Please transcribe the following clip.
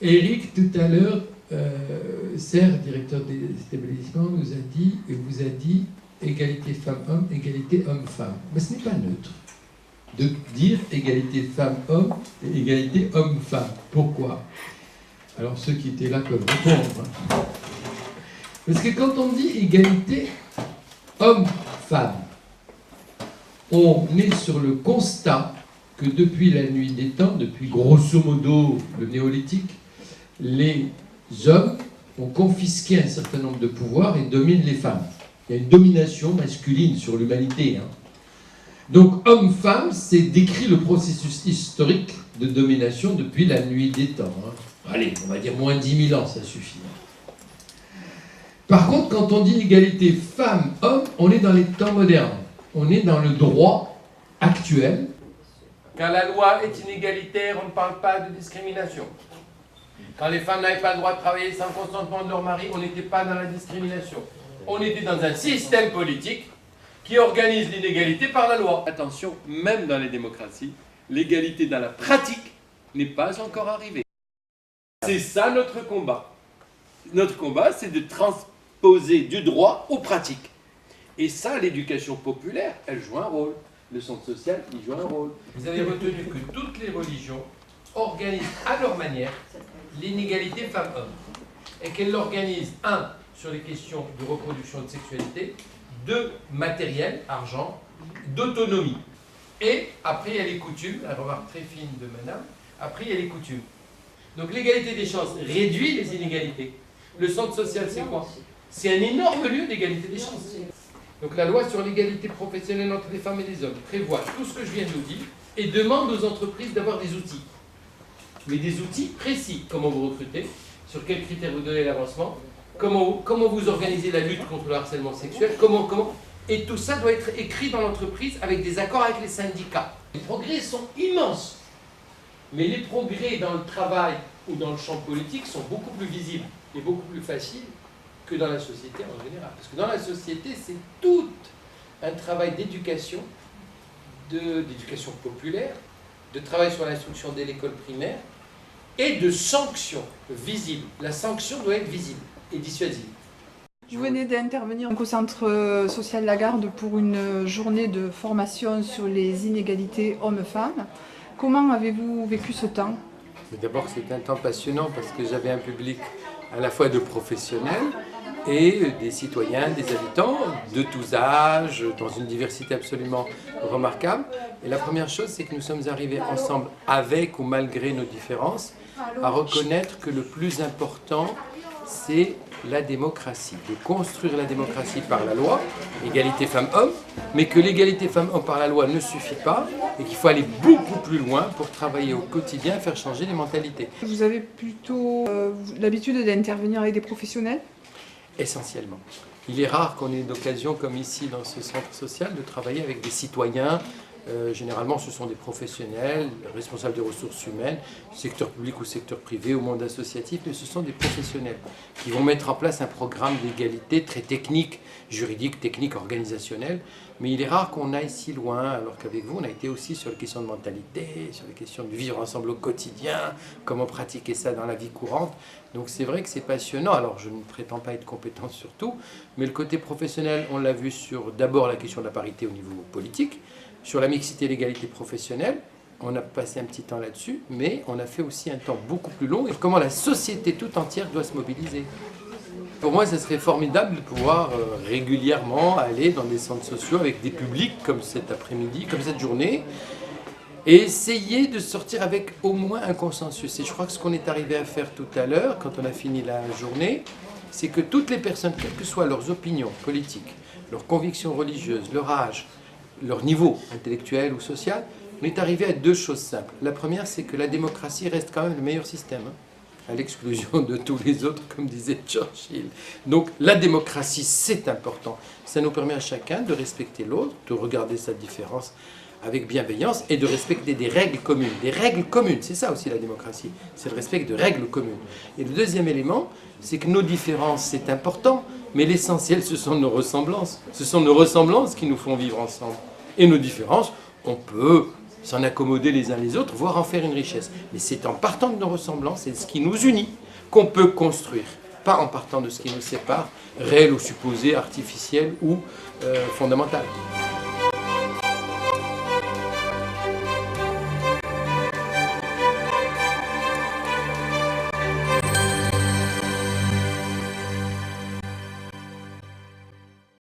Eric, tout à l'heure, Serre, directeur des établissements, nous a dit, et vous a dit, égalité femmes-hommes, égalité hommes-femmes. Mais ce n'est pas neutre de dire égalité femmes-hommes et égalité hommes-femmes. Pourquoi? Alors ceux qui étaient là peuvent répondre. Parce que quand on dit égalité hommes-femmes, on est sur le constat que depuis la nuit des temps, depuis grosso modo le néolithique, les hommes ont confisqué un certain nombre de pouvoirs et dominent les femmes. Il y a une domination masculine sur l'humanité. Donc homme-femme, c'est décrit le processus historique de domination depuis la nuit des temps. Allez, on va dire moins 10 000 ans, ça suffit. Par contre, quand on dit égalité femmes-hommes, on est dans les temps modernes. On est dans le droit actuel. Quand la loi est inégalitaire, on ne parle pas de discrimination. Quand les femmes n'avaient pas le droit de travailler sans consentement de leur mari, on n'était pas dans la discrimination. On était dans un système politique qui organise l'inégalité par la loi. Attention, même dans les démocraties, l'égalité dans la pratique n'est pas encore arrivée. C'est ça notre combat. Notre combat, c'est de transposer du droit aux pratiques. Et ça, l'éducation populaire, elle joue un rôle. Le centre social, il joue un rôle. Vous avez retenu que toutes les religions organisent à leur manière l'inégalité femmes-hommes. Et qu'elles l'organisent, 1, sur les questions de reproduction et de sexualité, 2, matériel, argent, d'autonomie. Et après, il y a les coutumes, la remarque très fine de madame, après, il y a les coutumes. Donc l'égalité des chances réduit les inégalités. Le centre social, c'est quoi? C'est un énorme lieu d'égalité des chances. Donc la loi sur l'égalité professionnelle entre les femmes et les hommes prévoit tout ce que je viens de vous dire et demande aux entreprises d'avoir des outils. Mais des outils précis. Comment vous recrutez, sur quels critères vous donnez l'avancement, comment vous organisez la lutte contre le harcèlement sexuel, et tout ça doit être écrit dans l'entreprise avec des accords avec les syndicats. Les progrès sont immenses, mais les progrès dans le travail ou dans le champ politique sont beaucoup plus visibles et beaucoup plus faciles que dans la société en général. Parce que dans la société, c'est tout un travail d'éducation, d'éducation populaire, de travail sur l'instruction dès l'école primaire, et de sanctions visibles. La sanction doit être visible et dissuasive. Vous venez d'intervenir au centre social Lagarde pour une journée de formation sur les inégalités hommes-femmes. Comment avez-vous vécu ce temps? D'abord, c'était un temps passionnant parce que j'avais un public à la fois de professionnels et des citoyens, des habitants de tous âges, dans une diversité absolument remarquable. Et la première chose, c'est que nous sommes arrivés ensemble, avec ou malgré nos différences, à reconnaître que le plus important, c'est la démocratie, de construire la démocratie par la loi, égalité femmes-hommes, mais que l'égalité femmes-hommes par la loi ne suffit pas et qu'il faut aller beaucoup plus loin pour travailler au quotidien, faire changer les mentalités. Vous avez plutôt l'habitude d'intervenir avec des professionnels? Essentiellement. Il est rare qu'on ait l'occasion, comme ici dans ce centre social, de travailler avec des citoyens. Généralement, ce sont des professionnels, responsables des ressources humaines, secteur public ou secteur privé, au monde associatif, mais ce sont des professionnels qui vont mettre en place un programme d'égalité très technique, juridique, technique, organisationnel. Mais il est rare qu'on aille si loin, alors qu'avec vous, on a été aussi sur les questions de mentalité, sur les questions de vivre ensemble au quotidien, comment pratiquer ça dans la vie courante. Donc c'est vrai que c'est passionnant. Alors je ne prétends pas être compétent sur tout, mais le côté professionnel, on l'a vu sur d'abord la question de la parité au niveau politique, sur la mixité et l'égalité professionnelle, on a passé un petit temps là-dessus, mais on a fait aussi un temps beaucoup plus long et comment la société tout entière doit se mobiliser. Pour moi, ce serait formidable de pouvoir régulièrement aller dans des centres sociaux avec des publics comme cet après-midi, comme cette journée, et essayer de sortir avec au moins un consensus. Et je crois que ce qu'on est arrivé à faire tout à l'heure, quand on a fini la journée, c'est que toutes les personnes, quelles que soient leurs opinions politiques, leurs convictions religieuses, leur âge, leur niveau intellectuel ou social, on est arrivé à deux choses simples. La première, c'est que la démocratie reste quand même le meilleur système, à l'exclusion de tous les autres, comme disait Churchill. Donc la démocratie, c'est important. Ça nous permet à chacun de respecter l'autre, de regarder sa différence avec bienveillance et de respecter des règles communes. Des règles communes, c'est ça aussi la démocratie, c'est le respect de règles communes. Et le deuxième élément, c'est que nos différences, c'est important, mais l'essentiel, ce sont nos ressemblances. Ce sont nos ressemblances qui nous font vivre ensemble. Et nos différences, on peut s'en accommoder les uns les autres, voire en faire une richesse. Mais c'est en partant de nos ressemblances, c'est ce qui nous unit, qu'on peut construire. Pas en partant de ce qui nous sépare, réel ou supposé, artificiel ou fondamental.